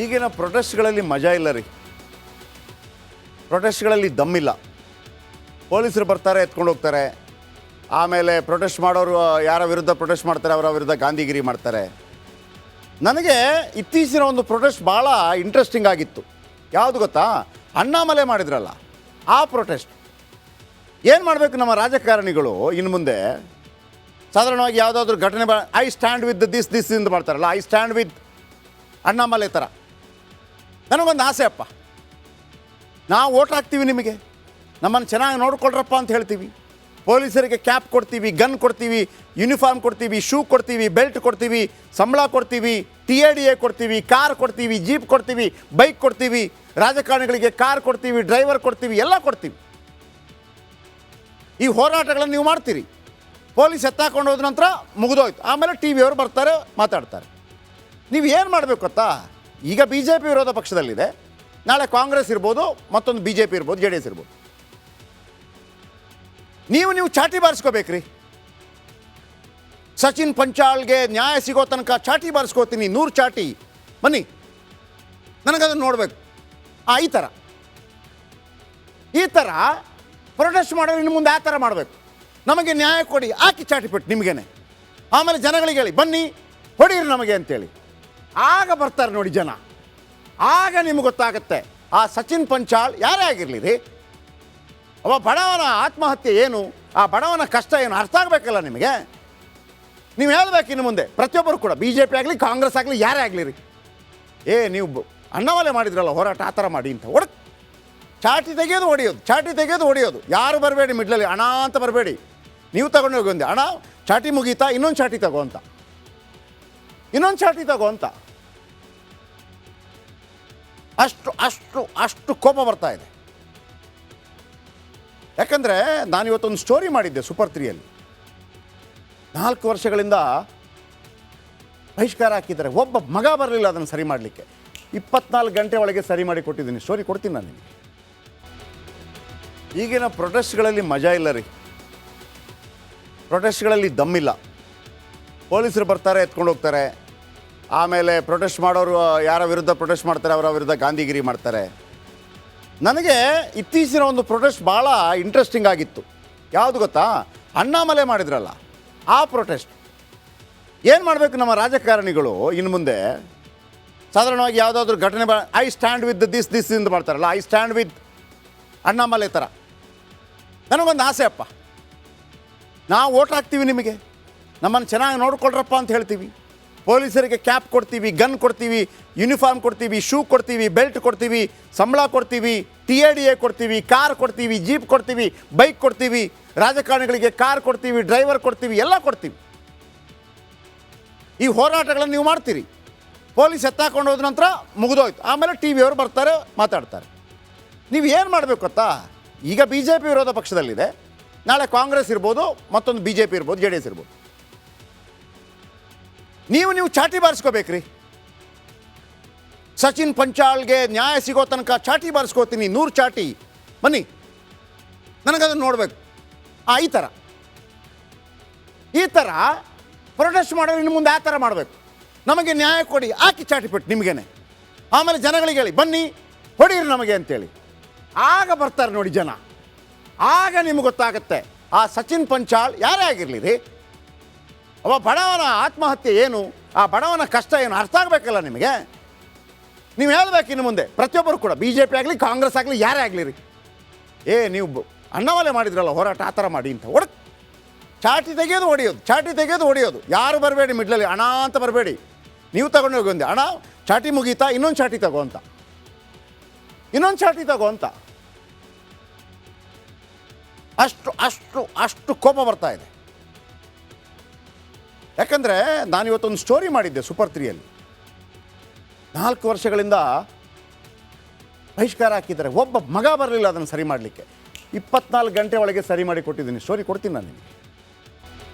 ಈಗಿನ ಪ್ರೊಟೆಸ್ಟ್ಗಳಲ್ಲಿ ಮಜಾ ಇಲ್ಲ ರೀ. ಪ್ರೊಟೆಸ್ಟ್ಗಳಲ್ಲಿ ದಮ್ಮಿಲ್ಲ. ಪೊಲೀಸರು ಬರ್ತಾರೆ, ಎತ್ಕೊಂಡು ಹೋಗ್ತಾರೆ. ಆಮೇಲೆ ಪ್ರೊಟೆಸ್ಟ್ ಮಾಡೋರು ಯಾರ ವಿರುದ್ಧ ಪ್ರೊಟೆಸ್ಟ್ ಮಾಡ್ತಾರೆ ಅವರ ವಿರುದ್ಧ ಗಾಂಧಿಗಿರಿ ಮಾಡ್ತಾರೆ. ನನಗೆ ಇತ್ತೀಚಿನ ಒಂದು ಪ್ರೊಟೆಸ್ಟ್ ಭಾಳ ಇಂಟ್ರೆಸ್ಟಿಂಗ್ ಆಗಿತ್ತು. ಯಾವುದು ಗೊತ್ತಾ? ಅಣ್ಣಾಮಲೈ ಮಾಡಿದ್ರಲ್ಲ ಆ ಪ್ರೊಟೆಸ್ಟ್. ಏನು ಮಾಡಬೇಕು ನಮ್ಮ ರಾಜಕಾರಣಿಗಳು ಇನ್ನು ಮುಂದೆ? ಸಾಧಾರಣವಾಗಿ ಯಾವುದಾದ್ರೂ ಘಟನೆ ಐ ಸ್ಟ್ಯಾಂಡ್ ವಿತ್ ದಿಸ್ ಅಂತ ಮಾಡ್ತಾರಲ್ಲ, ಐ ಸ್ಟ್ಯಾಂಡ್ ವಿತ್ ಅಣ್ಣಾಮಲೈ ಥರ. ನನಗೊಂದು ಆಸೆ ಅಪ್ಪ, ನಾವು ಓಟ್ ಹಾಕ್ತೀವಿ, ನಿಮಗೆ ನಮ್ಮನ್ನು ಚೆನ್ನಾಗಿ ನೋಡ್ಕೊಳ್ರಪ್ಪ ಅಂತ ಹೇಳ್ತೀವಿ. ಪೊಲೀಸರಿಗೆ ಕ್ಯಾಪ್ ಕೊಡ್ತೀವಿ, ಗನ್ ಕೊಡ್ತೀವಿ, ಯೂನಿಫಾರ್ಮ್ ಕೊಡ್ತೀವಿ, ಶೂ ಕೊಡ್ತೀವಿ, ಬೆಲ್ಟ್ ಕೊಡ್ತೀವಿ, ಸಂಬಳ ಕೊಡ್ತೀವಿ, TADA ಕೊಡ್ತೀವಿ, ಕಾರ್ ಕೊಡ್ತೀವಿ, ಜೀಪ್ ಕೊಡ್ತೀವಿ, ಬೈಕ್ ಕೊಡ್ತೀವಿ, ರಾಜಕಾರಣಿಗಳಿಗೆ ಕಾರ್ ಕೊಡ್ತೀವಿ, ಡ್ರೈವರ್ ಕೊಡ್ತೀವಿ, ಎಲ್ಲ ಕೊಡ್ತೀವಿ. ಈ ಹೋರಾಟಗಳನ್ನು ನೀವು ಮಾಡ್ತೀರಿ. ಪೊಲೀಸ್ ಎತ್ತಾಕೊಂಡು ಹೋದ ನಂತರ ಮುಗಿದೋಯ್ತು. ಆಮೇಲೆ TVಯವರು ಬರ್ತಾರೆ, ಮಾತಾಡ್ತಾರೆ. ನೀವು ಏನು ಮಾಡಬೇಕು ಗೊತ್ತಾ? ಈಗ BJP ವಿರೋಧ ಪಕ್ಷದಲ್ಲಿದೆ, ನಾಳೆ ಕಾಂಗ್ರೆಸ್ ಇರ್ಬೋದು, ಮತ್ತೊಂದು BJP ಇರ್ಬೋದು, JDS ಇರ್ಬೋದು. ನೀವು ಚಾಟಿ ಬಾರಿಸ್ಕೋಬೇಕ್ರಿ. ಸಚಿನ್ ಪಂಚಾಳ್ಗೆ ನ್ಯಾಯ ಸಿಗೋ ತನಕ ಚಾಟಿ ಬಾರಿಸ್ಕೋತೀನಿ, 100 ಚಾಟಿ ಬನ್ನಿ, ನನಗದನ್ನು ನೋಡಬೇಕು. ಈ ಥರ ಪ್ರೊಟೆಸ್ಟ್ ಮಾಡೋರು ಇನ್ನು ಮುಂದೆ ಆ ಥರ ಮಾಡಬೇಕು. ನಮಗೆ ನ್ಯಾಯ ಕೊಡಿ, ಹಾಕಿ ಚಾಟಿಪಟ್ಟು ನಿಮಗೇನೆ. ಆಮೇಲೆ ಜನಗಳಿಗೆ ಹೇಳಿ, ಬನ್ನಿ ಹೊಡೀರಿ ನಮಗೆ ಅಂತೇಳಿ. ಆಗ ಬರ್ತಾರೆ ನೋಡಿ ಜನ. ಆಗ ನಿಮ್ಗೆ ಗೊತ್ತಾಗುತ್ತೆ ಆ ಸಚಿನ್ ಪಂಚಾಳ್ ಯಾರೇ ಆಗಿರಲಿ ರೀ, ಅವ ಬಡವನ ಆತ್ಮಹತ್ಯೆ ಏನು, ಆ ಬಡವನ ಕಷ್ಟ ಏನು ಅರ್ಥ ಆಗಬೇಕಲ್ಲ ನಿಮಗೆ. ನೀವು ಹೇಳ್ಬೇಕು ಇನ್ನು ಮುಂದೆ ಪ್ರತಿಯೊಬ್ಬರು ಕೂಡ, BJP ಆಗಲಿ ಕಾಂಗ್ರೆಸ್ ಆಗಲಿ ಯಾರೇ ಆಗಲಿ ರೀ, ನೀವು ಅಣ್ಣಾಮಲೈ ಮಾಡಿದ್ರಲ್ಲ ಹೋರಾಟ, ಆ ಥರ ಮಾಡಿ ಅಂತ ಚಾಟಿ ತೆಗೆಯೋದು ಹೊಡೆಯೋದು. ಯಾರು ಬರಬೇಡಿ ಮಿಡ್ಲಲ್ಲಿ, ಹಣ ಅಂತ ಬರಬೇಡಿ. ನೀವು ತಗೊಂಡು ಹೋಗಿ ಒಂದೆ ಹಣ, ಚಾಟಿ ಮುಗೀತಾ, ಇನ್ನೊಂದು ಚಾಟಿ ತಗೋ ಅಂತ. ಅಷ್ಟು ಕೋಪ ಬರ್ತಾ ಇದೆ. ಯಾಕಂದರೆ ನಾನಿವತ್ತೊಂದು ಸ್ಟೋರಿ ಮಾಡಿದ್ದೆ ಸೂಪರ್ 3ಯಲ್ಲಿ. 4 ವರ್ಷಗಳಿಂದ ಬಹಿಷ್ಕಾರ ಹಾಕಿದ್ದಾರೆ. ಒಬ್ಬ ಮಗ ಬರಲಿಲ್ಲ ಅದನ್ನು ಸರಿ ಮಾಡಲಿಕ್ಕೆ. 24 ಗಂಟೆ ಒಳಗೆ ಸರಿ ಮಾಡಿ ಕೊಟ್ಟಿದ್ದೀನಿ. ಸ್ಟೋರಿ ಕೊಡ್ತೀನಿ ನಾನು ನಿಮಗೆ. ಈಗಿನ ಪ್ರೊಟೆಸ್ಟ್ಗಳಲ್ಲಿ ಮಜಾ ಇಲ್ಲ ರೀ. ಪ್ರೊಟೆಸ್ಟ್ಗಳಲ್ಲಿ ದಮ್ಮಿಲ್ಲ. ಪೊಲೀಸರು ಬರ್ತಾರೆ, ಎತ್ಕೊಂಡು ಹೋಗ್ತಾರೆ. ಆಮೇಲೆ ಪ್ರೊಟೆಸ್ಟ್ ಮಾಡೋರು ಯಾರ ವಿರುದ್ಧ ಪ್ರೊಟೆಸ್ಟ್ ಮಾಡ್ತಾರೆ ಅವರ ವಿರುದ್ಧ ಗಾಂಧಿಗಿರಿ ಮಾಡ್ತಾರೆ. ನನಗೆ ಇತ್ತೀಚಿನ ಒಂದು ಪ್ರೊಟೆಸ್ಟ್ ಭಾಳ ಇಂಟ್ರೆಸ್ಟಿಂಗ್ ಆಗಿತ್ತು. ಯಾವುದು ಗೊತ್ತಾ? ಅಣ್ಣಾಮಲೈ ಮಾಡಿದ್ರಲ್ಲ ಆ ಪ್ರೊಟೆಸ್ಟ್. ಏನು ಮಾಡಬೇಕು ನಮ್ಮ ರಾಜಕಾರಣಿಗಳು ಇನ್ನು ಮುಂದೆ? ಸಾಧಾರಣವಾಗಿ ಯಾವುದಾದ್ರೂ ಘಟನೆ ಐ ಸ್ಟ್ಯಾಂಡ್ ವಿತ್ ದಿಸ್ ಅಂತ ಮಾಡ್ತಾರಲ್ಲ, ಐ ಸ್ಟ್ಯಾಂಡ್ ವಿತ್ ಅಣ್ಣಾಮಲೈ ಥರ. ನನಗೊಂದು ಆಸೆ ಅಪ್ಪ, ನಾವು ಓಟ್ ಹಾಕ್ತೀವಿ, ನಿಮಗೆ ನಮ್ಮನ್ನು ಚೆನ್ನಾಗಿ ನೋಡ್ಕೊಳ್ರಪ್ಪ ಅಂತ ಹೇಳ್ತೀವಿ. ಪೊಲೀಸರಿಗೆ ಕ್ಯಾಪ್ ಕೊಡ್ತೀವಿ, ಗನ್ ಕೊಡ್ತೀವಿ, ಯೂನಿಫಾರ್ಮ್ ಕೊಡ್ತೀವಿ, ಶೂ ಕೊಡ್ತೀವಿ, ಬೆಲ್ಟ್ ಕೊಡ್ತೀವಿ, ಸಂಬಳ ಕೊಡ್ತೀವಿ, TADA ಕೊಡ್ತೀವಿ, ಕಾರ್ ಕೊಡ್ತೀವಿ, ಜೀಪ್ ಕೊಡ್ತೀವಿ, ಬೈಕ್ ಕೊಡ್ತೀವಿ, ರಾಜಕಾರಣಿಗಳಿಗೆ ಕಾರ್ ಕೊಡ್ತೀವಿ, ಡ್ರೈವರ್ ಕೊಡ್ತೀವಿ, ಎಲ್ಲ ಕೊಡ್ತೀವಿ. ಈ ಹೋರಾಟಗಳನ್ನು ನೀವು ಮಾಡ್ತೀರಿ. ಪೊಲೀಸ್ ಎತ್ತಾಕೊಂಡು ಹೋದ ನಂತರ ಮುಗಿದೋಯ್ತು. ಆಮೇಲೆ TVಯವರು ಬರ್ತಾರೆ, ಮಾತಾಡ್ತಾರೆ. ನೀವು ಏನು ಮಾಡಬೇಕು ಗೊತ್ತಾ? ಈಗ BJP ವಿರೋಧ ಪಕ್ಷದಲ್ಲಿದೆ, ನಾಳೆ ಕಾಂಗ್ರೆಸ್ ಇರ್ಬೋದು, ಮತ್ತೊಂದು BJP ಇರ್ಬೋದು, JDS ಇರ್ಬೋದು. ನೀವು ಚಾಟಿ ಬಾರಿಸ್ಕೋಬೇಕ್ರಿ. ಸಚಿನ್ ಪಂಚಾಳ್ಗೆ ನ್ಯಾಯ ಸಿಗೋ ತನಕ ಚಾಟಿ ಬಾರಿಸ್ಕೋತೀನಿ, 100 ಚಾಟಿ ಬನ್ನಿ, ನನಗದನ್ನು ನೋಡಬೇಕು. ಈ ಥರ ಪ್ರೊಟೆಸ್ಟ್ ಮಾಡೋರು ಇನ್ನು ಮುಂದೆ ಆ ಥರ ಮಾಡಬೇಕು. ನಮಗೆ ನ್ಯಾಯ ಕೊಡಿ, ಹಾಕಿ ಚಾಟಿಪಟ್ಟು ನಿಮಗೇನೆ. ಆಮೇಲೆ ಜನಗಳಿಗೆ ಹೇಳಿ, ಬನ್ನಿ ಹೊಡೀರಿ ನಮಗೆ ಅಂತೇಳಿ. ಆಗ ಬರ್ತಾರೆ ನೋಡಿ ಜನ. ಆಗ ನಿಮ್ಗೆ ಗೊತ್ತಾಗುತ್ತೆ ಆ ಸಚಿನ್ ಪಂಚಾಳ್ ಯಾರೇ ಆಗಿರಲಿ ರೀ, ಅವ ಬಡವನ ಆತ್ಮಹತ್ಯೆ ಏನು, ಆ ಬಡವನ ಕಷ್ಟ ಏನು ಅರ್ಥ ಆಗಬೇಕಲ್ಲ ನಿಮಗೆ. ನೀವು ಹೇಳ್ಬೇಕು ಇನ್ನು ಮುಂದೆ ಪ್ರತಿಯೊಬ್ಬರು ಕೂಡ, BJP ಆಗಲಿ ಕಾಂಗ್ರೆಸ್ ಆಗಲಿ ಯಾರೇ ಆಗಲಿ ರೀ, ನೀವು ಅಣ್ಣಾಮಲೈ ಮಾಡಿದ್ರಲ್ಲ ಹೋರಾಟ, ಆ ಥರ ಮಾಡಿ ಅಂತ ಚಾಟಿ ತೆಗೆಯೋದು ಹೊಡೆಯೋದು. ಯಾರು ಬರಬೇಡಿ ಮಿಡ್ಲಲ್ಲಿ, ಹಣ ಅಂತ ಬರಬೇಡಿ. ನೀವು ತಗೊಂಡು ಹೋಗಿ ಒಂದೆ ಹಣ, ಚಾಟಿ ಮುಗೀತಾ, ಇನ್ನೊಂದು ಚಾಟಿ ತಗೋ ಅಂತ. ಅಷ್ಟು ಕೋಪ ಬರ್ತಾ ಇದೆ. ಯಾಕಂದರೆ ನಾನಿವತ್ತೊಂದು ಸ್ಟೋರಿ ಮಾಡಿದ್ದೆ ಸೂಪರ್ 3ಯಲ್ಲಿ. 4 ವರ್ಷಗಳಿಂದ ಬಹಿಷ್ಕಾರ ಹಾಕಿದ್ದಾರೆ. ಒಬ್ಬ ಮಗ ಬರಲಿಲ್ಲ ಅದನ್ನು ಸರಿ ಮಾಡಲಿಕ್ಕೆ. 24 ಗಂಟೆ ಒಳಗೆ ಸರಿ ಮಾಡಿ ಕೊಟ್ಟಿದ್ದೀನಿ. ಸ್ಟೋರಿ ಕೊಡ್ತೀನಿ ನಾನು ನಿಮಗೆ.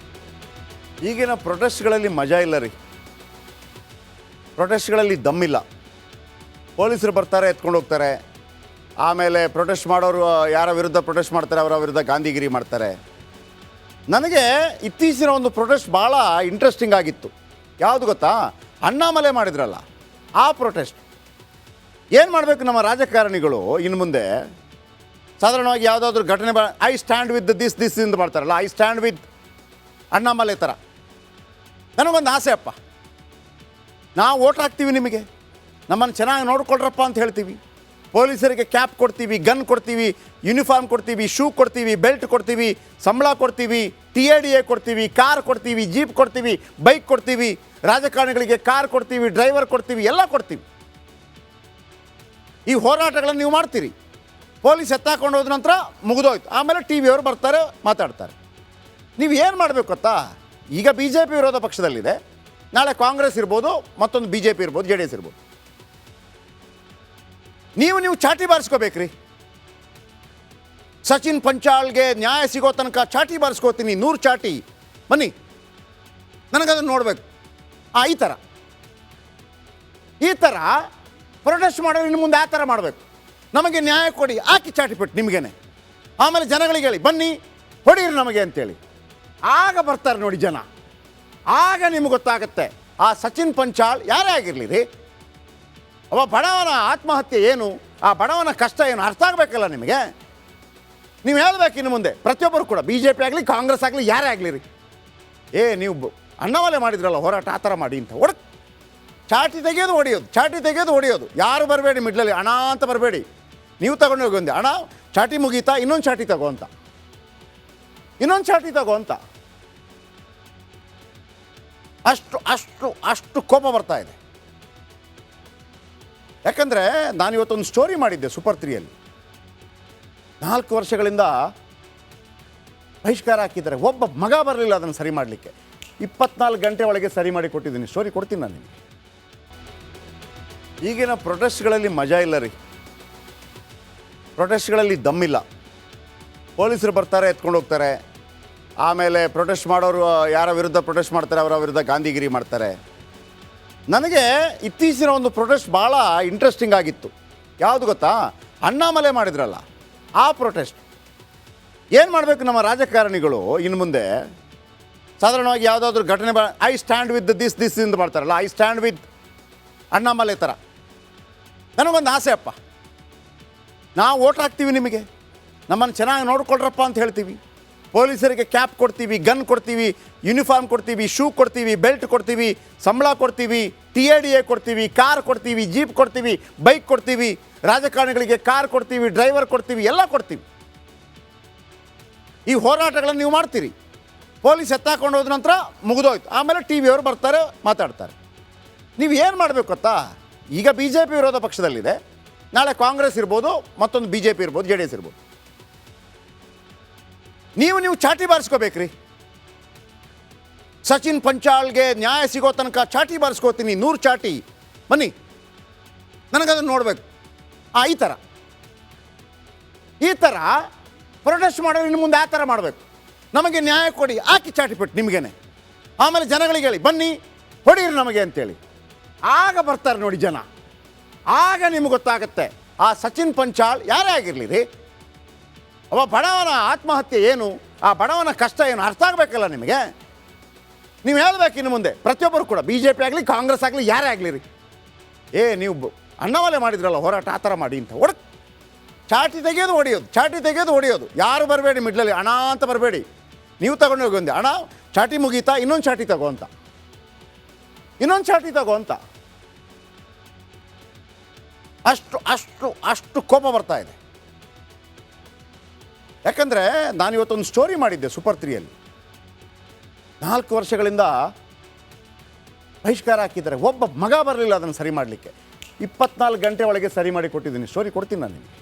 ಈಗಿನ ಪ್ರೊಟೆಸ್ಟ್ಗಳಲ್ಲಿ ಮಜಾ ಇಲ್ಲ ರೀ. ಪ್ರೊಟೆಸ್ಟ್ಗಳಲ್ಲಿ ದಮ್ಮಿಲ್ಲ. ಪೊಲೀಸರು ಬರ್ತಾರೆ, ಎತ್ಕೊಂಡು ಹೋಗ್ತಾರೆ. ಆಮೇಲೆ ಪ್ರೊಟೆಸ್ಟ್ ಮಾಡೋರು ಯಾರ ವಿರುದ್ಧ ಪ್ರೊಟೆಸ್ಟ್ ಮಾಡ್ತಾರೆ ಅವರ ವಿರುದ್ಧ ಗಾಂಧಿಗಿರಿ ಮಾಡ್ತಾರೆ. ನನಗೆ ಇತ್ತೀಚಿನ ಒಂದು ಪ್ರೊಟೆಸ್ಟ್ ಭಾಳ ಇಂಟ್ರೆಸ್ಟಿಂಗ್ ಆಗಿತ್ತು. ಯಾವುದು ಗೊತ್ತಾ? ಅಣ್ಣಾಮಲೈ ಮಾಡಿದ್ರಲ್ಲ ಆ ಪ್ರೊಟೆಸ್ಟ್. ಏನು ಮಾಡಬೇಕು ನಮ್ಮ ರಾಜಕಾರಣಿಗಳು ಇನ್ನು ಮುಂದೆ? ಸಾಧಾರಣವಾಗಿ ಯಾವುದಾದ್ರೂ ಘಟನೆ ಐ ಸ್ಟ್ಯಾಂಡ್ ವಿತ್ ದಿಸ್ ಇಂದ ಮಾಡ್ತಾರಲ್ಲ, ಐ ಸ್ಟ್ಯಾಂಡ್ ವಿತ್ ಅಣ್ಣಾಮಲೈ ಥರ. ನನಗೊಂದು ಆಸೆ ಅಪ್ಪ, ನಾವು ಓಟ್ ಹಾಕ್ತೀವಿ, ನಿಮಗೆ ನಮ್ಮನ್ನು ಚೆನ್ನಾಗಿ ನೋಡ್ಕೊಳ್ರಪ್ಪ ಅಂತ ಹೇಳ್ತೀವಿ. ಪೊಲೀಸರಿಗೆ ಕ್ಯಾಪ್ ಕೊಡ್ತೀವಿ, ಗನ್ ಕೊಡ್ತೀವಿ, ಯೂನಿಫಾರ್ಮ್ ಕೊಡ್ತೀವಿ, ಶೂ ಕೊಡ್ತೀವಿ, ಬೆಲ್ಟ್ ಕೊಡ್ತೀವಿ, ಸಂಬಳ ಕೊಡ್ತೀವಿ, TADA ಕೊಡ್ತೀವಿ, ಕಾರ್ ಕೊಡ್ತೀವಿ, ಜೀಪ್ ಕೊಡ್ತೀವಿ, ಬೈಕ್ ಕೊಡ್ತೀವಿ, ರಾಜಕಾರಣಿಗಳಿಗೆ ಕಾರ್ ಕೊಡ್ತೀವಿ, ಡ್ರೈವರ್ ಕೊಡ್ತೀವಿ, ಎಲ್ಲ ಕೊಡ್ತೀವಿ. ಈ ಹೋರಾಟಗಳನ್ನು ನೀವು ಮಾಡ್ತೀರಿ. ಪೊಲೀಸ್ ಎತ್ತಾಕೊಂಡು ಹೋದ ನಂತರ ಮುಗಿದೋಯ್ತು. ಆಮೇಲೆ TVಯವರು ಬರ್ತಾರೆ, ಮಾತಾಡ್ತಾರೆ. ನೀವು ಏನು ಮಾಡಬೇಕು ಗೊತ್ತಾ? ಈಗ BJP ವಿರೋಧ ಪಕ್ಷದಲ್ಲಿದೆ, ನಾಳೆ ಕಾಂಗ್ರೆಸ್ ಇರ್ಬೋದು, ಮತ್ತೊಂದು BJP ಇರ್ಬೋದು, JDS ಇರ್ಬೋದು. ನೀವು ಚಾಟಿ ಬಾರಿಸ್ಕೋಬೇಕ್ರಿ. ಸಚಿನ್ ಪಂಚಾಳ್ಗೆ ನ್ಯಾಯ ಸಿಗೋ ತನಕ ಚಾಟಿ ಬಾರಿಸ್ಕೋತೀನಿ, 100 ಚಾಟಿ ಬನ್ನಿ, ನನಗದನ್ನು ನೋಡಬೇಕು. ಈ ಥರ ಪ್ರೊಟೆಸ್ಟ್ ಮಾಡೋರು ಇನ್ನು ಮುಂದೆ ಆ ಥರ ಮಾಡಬೇಕು. ನಮಗೆ ನ್ಯಾಯ ಕೊಡಿ, ಹಾಕಿ ಚಾಟಿಪಟ್ಟು ನಿಮಗೇನೆ. ಆಮೇಲೆ ಜನಗಳಿಗೆ ಹೇಳಿ, ಬನ್ನಿ ಹೊಡೀರಿ ನಮಗೆ ಅಂತೇಳಿ. ಆಗ ಬರ್ತಾರೆ ನೋಡಿ ಜನ. ಆಗ ನಿಮ್ಗೆ ಗೊತ್ತಾಗುತ್ತೆ ಆ ಸಚಿನ್ ಪಂಚಾಳ್ ಯಾರೇ ಆಗಿರಲಿ ರೀ, ಅವ ಬಡವನ ಆತ್ಮಹತ್ಯೆ ಏನು, ಆ ಬಡವನ ಕಷ್ಟ ಏನು ಅರ್ಥ ಆಗಬೇಕಲ್ಲ ನಿಮಗೆ. ನೀವು ಹೇಳ್ಬೇಕು ಇನ್ನು ಮುಂದೆ ಪ್ರತಿಯೊಬ್ಬರು ಕೂಡ, BJP ಆಗಲಿ ಕಾಂಗ್ರೆಸ್ ಆಗಲಿ ಯಾರೇ ಆಗಲಿ ರೀ, ನೀವು ಅಣ್ಣಾಮಲೈ ಮಾಡಿದ್ರಲ್ಲ ಹೋರಾಟ, ಆ ಥರ ಮಾಡಿ ಅಂತ ಚಾಟಿ ತೆಗೆಯೋದು ಹೊಡೆಯೋದು. ಯಾರು ಬರಬೇಡಿ ಮಿಡ್ಲಲ್ಲಿ, ಹಣ ಅಂತ ಬರಬೇಡಿ. ನೀವು ತಗೊಂಡು ಹೋಗಿ ಒಂದೆ ಹಣ, ಚಾಟಿ ಮುಗೀತಾ, ಇನ್ನೊಂದು ಚಾಟಿ ತಗೋ ಅಂತ. ಅಷ್ಟು ಕೋಪ ಬರ್ತಾ ಇದೆ. ಯಾಕಂದರೆ ನಾನಿವತ್ತೊಂದು ಸ್ಟೋರಿ ಮಾಡಿದ್ದೆ ಸೂಪರ್ 3ಯಲ್ಲಿ. 4 ವರ್ಷಗಳಿಂದ ಬಹಿಷ್ಕಾರ ಹಾಕಿದ್ದಾರೆ, ಒಬ್ಬ ಮಗ ಬರಲಿಲ್ಲ ಅದನ್ನು ಸರಿ ಮಾಡಲಿಕ್ಕೆ. 24 ಗಂಟೆ ಒಳಗೆ ಸರಿ ಮಾಡಿ ಕೊಟ್ಟಿದ್ದೀನಿ. ಸ್ಟೋರಿ ಕೊಡ್ತೀನಿ ನಾನು ನಿಮಗೆ. ಈಗಿನ ಪ್ರೊಟೆಸ್ಟ್ಗಳಲ್ಲಿ ಮಜಾ ಇಲ್ಲ ರೀ, ಪ್ರೊಟೆಸ್ಟ್ಗಳಲ್ಲಿ ದಮ್ಮಿಲ್ಲ. ಪೊಲೀಸರು ಬರ್ತಾರೆ, ಎತ್ಕೊಂಡು ಹೋಗ್ತಾರೆ. ಆಮೇಲೆ ಪ್ರೊಟೆಸ್ಟ್ ಮಾಡೋರು ಯಾರ ವಿರುದ್ಧ ಪ್ರೊಟೆಸ್ಟ್ ಮಾಡ್ತಾರೆ ಅವರ ವಿರುದ್ಧ ಗಾಂಧಿಗಿರಿ ಮಾಡ್ತಾರೆ. ನನಗೆ ಇತ್ತೀಚಿನ ಒಂದು ಪ್ರೊಟೆಸ್ಟ್ ಭಾಳ ಇಂಟ್ರೆಸ್ಟಿಂಗ್ ಆಗಿತ್ತು. ಯಾವುದು ಗೊತ್ತಾ? ಅಣ್ಣಾಮಲೈ ಮಾಡಿದ್ರಲ್ಲ ಆ ಪ್ರೊಟೆಸ್ಟ್. ಏನು ಮಾಡಬೇಕು ನಮ್ಮ ರಾಜಕಾರಣಿಗಳು ಇನ್ನು ಮುಂದೆ? ಸಾಧಾರಣವಾಗಿ ಯಾವುದಾದ್ರೂ ಘಟನೆ ಐ ಸ್ಟ್ಯಾಂಡ್ ವಿತ್ ದಿಸ್ ಇಂದ ಮಾಡ್ತಾರಲ್ಲ, ಐ ಸ್ಟ್ಯಾಂಡ್ ವಿತ್ ಅಣ್ಣಾಮಲೈ ಥರ. ನನಗೊಂದು ಆಸೆ ಅಪ್ಪ, ನಾವು ಓಟ್ ಹಾಕ್ತೀವಿ, ನಿಮಗೆ ನಮ್ಮನ್ನು ಚೆನ್ನಾಗಿ ನೋಡ್ಕೊಳ್ರಪ್ಪ ಅಂತ ಹೇಳ್ತೀವಿ. ಪೊಲೀಸರಿಗೆ ಕ್ಯಾಪ್ ಕೊಡ್ತೀವಿ, ಗನ್ ಕೊಡ್ತೀವಿ, ಯೂನಿಫಾರ್ಮ್ ಕೊಡ್ತೀವಿ, ಶೂ ಕೊಡ್ತೀವಿ, ಬೆಲ್ಟ್ ಕೊಡ್ತೀವಿ, ಸಂಬಳ ಕೊಡ್ತೀವಿ, TADA ಕೊಡ್ತೀವಿ, ಕಾರ್ ಕೊಡ್ತೀವಿ, ಜೀಪ್ ಕೊಡ್ತೀವಿ, ಬೈಕ್ ಕೊಡ್ತೀವಿ, ರಾಜಕಾರಣಿಗಳಿಗೆ ಕಾರ್ ಕೊಡ್ತೀವಿ, ಡ್ರೈವರ್ ಕೊಡ್ತೀವಿ, ಎಲ್ಲ ಕೊಡ್ತೀವಿ. ಈ ಹೋರಾಟಗಳನ್ನು ನೀವು ಮಾಡ್ತೀರಿ. ಪೊಲೀಸ್ ಎತ್ತಾಕೊಂಡು ಹೋದ ನಂತರ ಮುಗಿದೋಯ್ತು. ಆಮೇಲೆ TVಯವರು ಬರ್ತಾರೆ, ಮಾತಾಡ್ತಾರೆ. ನೀವು ಏನು ಮಾಡಬೇಕು ಗೊತ್ತಾ? ಈಗ BJP ವಿರೋಧ ಪಕ್ಷದಲ್ಲಿದೆ, ನಾಳೆ ಕಾಂಗ್ರೆಸ್ ಇರ್ಬೋದು, ಮತ್ತೊಂದು BJP ಇರ್ಬೋದು, JDS ಇರ್ಬೋದು. ನೀವು ಚಾಟಿ ಬಾರಿಸ್ಕೋಬೇಕ್ರಿ. ಸಚಿನ್ ಪಂಚಾಳ್ಗೆ ನ್ಯಾಯ ಸಿಗೋ ತನಕ ಚಾಟಿ ಬಾರಿಸ್ಕೋತೀನಿ, 100 ಚಾಟಿ ಬನ್ನಿ, ನನಗದನ್ನು ನೋಡಬೇಕು. ಈ ಥರ ಪ್ರೊಟೆಸ್ಟ್ ಮಾಡೋರು ಇನ್ನು ಮುಂದೆ ಆ ಥರ ಮಾಡಬೇಕು. ನಮಗೆ ನ್ಯಾಯ ಕೊಡಿ, ಹಾಕಿ ಚಾಟಿಪಟ್ಟು ನಿಮಗೇನೆ. ಆಮೇಲೆ ಜನಗಳಿಗೆ ಹೇಳಿ, ಬನ್ನಿ ಹೊಡೀರಿ ನಮಗೆ ಅಂತೇಳಿ. ಆಗ ಬರ್ತಾರೆ ನೋಡಿ ಜನ. ಆಗ ನಿಮ್ಗೆ ಗೊತ್ತಾಗುತ್ತೆ ಆ ಸಚಿನ್ ಪಂಚಾಳ್ ಯಾರೇ ಆಗಿರಲಿ ರೀ, ಅವ ಬಡವನ ಆತ್ಮಹತ್ಯೆ ಏನು, ಆ ಬಡವನ ಕಷ್ಟ ಏನು ಅರ್ಥ ಆಗಬೇಕಲ್ಲ ನಿಮಗೆ. ನೀವು ಹೇಳ್ಬೇಕು ಇನ್ನು ಮುಂದೆ ಪ್ರತಿಯೊಬ್ಬರು ಕೂಡ, BJP ಆಗಲಿ ಕಾಂಗ್ರೆಸ್ ಆಗಲಿ ಯಾರೇ ಆಗಲಿ ರೀ, ನೀವು ಅಣ್ಣಾಮಲೈ ಮಾಡಿದ್ರಲ್ಲ ಹೋರಾಟ, ಆ ಥರ ಮಾಡಿ ಅಂತ ಚಾಟಿ ತೆಗೆಯೋದು ಹೊಡೆಯೋದು. ಯಾರು ಬರಬೇಡಿ ಮಿಡ್ಲಲ್ಲಿ, ಹಣ ಅಂತ ಬರಬೇಡಿ. ನೀವು ತಗೊಂಡು ಹೋಗಿ ಒಂದೆ ಹಣ, ಚಾಟಿ ಮುಗೀತಾ, ಇನ್ನೊಂದು ಚಾಟಿ ತಗೋ ಅಂತ. ಅಷ್ಟು ಕೋಪ ಬರ್ತಾ ಇದೆ. ಯಾಕಂದರೆ ನಾನಿವತ್ತೊಂದು ಸ್ಟೋರಿ ಮಾಡಿದ್ದೆ ಸೂಪರ್ 3ಯಲ್ಲಿ. 4 ವರ್ಷಗಳಿಂದ ಬಹಿಷ್ಕಾರ ಹಾಕಿದ್ದಾರೆ, ಒಬ್ಬ ಮಗ ಬರಲಿಲ್ಲ ಅದನ್ನು ಸರಿ ಮಾಡಲಿಕ್ಕೆ. 24 ಗಂಟೆ ಒಳಗೆ ಸರಿ ಮಾಡಿ ಕೊಟ್ಟಿದ್ದೀನಿ. ಸ್ಟೋರಿ ಕೊಡ್ತೀನಿ ನಾನು ನಿಮಗೆ.